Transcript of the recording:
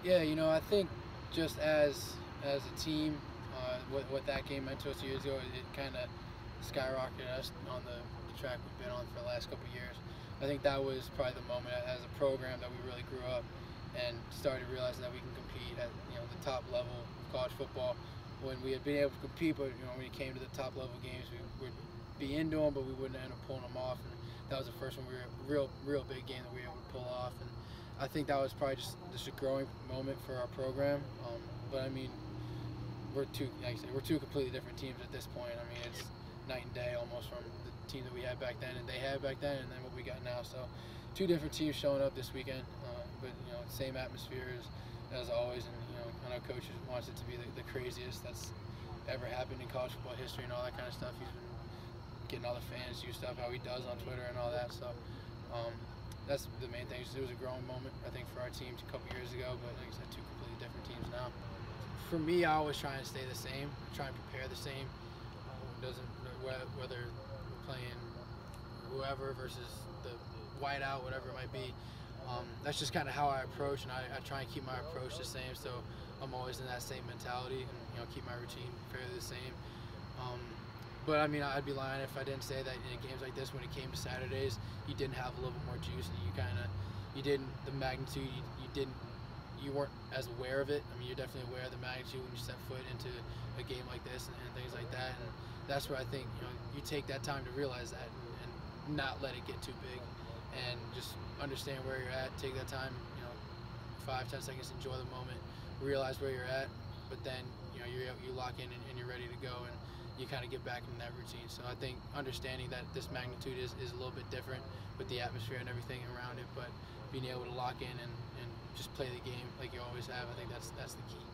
Yeah, I think just as a team, what that game meant to us years ago, it kind of skyrocketed us on the track we've been on for the last couple of years. I think that was probably the moment as a program that we really grew up and started realizing that we can compete at the top level of college football. When we had been able to compete, but when it came to the top level games, we would be into them, but we wouldn't end up pulling them off. And that was the first one we were real big game that we were able to pull off. And I think that was probably just a growing moment for our program. But I mean, like I said, we're two completely different teams at this point. I mean, it's night and day almost from the team that we had back then and they had back then, and then what we got now. So, two different teams showing up this weekend, but same atmosphere as always. And I know coach wants it to be the craziest that's ever happened in college football history and all that kind of stuff. He's been getting all the fans to do stuff how he does on Twitter and all that. So. That's the main thing. It was a growing moment, I think, for our team a couple years ago, but like I said, two completely different teams now. For me, I always try and stay the same, try and prepare the same. Doesn't whether we're playing whoever versus the whiteout, whatever it might be. That's just kind of how I approach, and I try and keep my approach the same. So I'm always in that same mentality, and keep my routine fairly the same. But I mean, I'd be lying if I didn't say that in games like this, when it came to Saturdays, you didn't have a little bit more juice, and you didn't the magnitude. You weren't as aware of it. I mean, you're definitely aware of the magnitude when you step foot into a game like this and things like that. And that's where I think you take that time to realize that and not let it get too big, and just understand where you're at. Take that time, 5-10 seconds, enjoy the moment, realize where you're at, but then you lock in and you're ready to go. And you kind of get back in that routine. So I think understanding that this magnitude is a little bit different with the atmosphere and everything around it, but being able to lock in and just play the game like you always have, I think that's the key.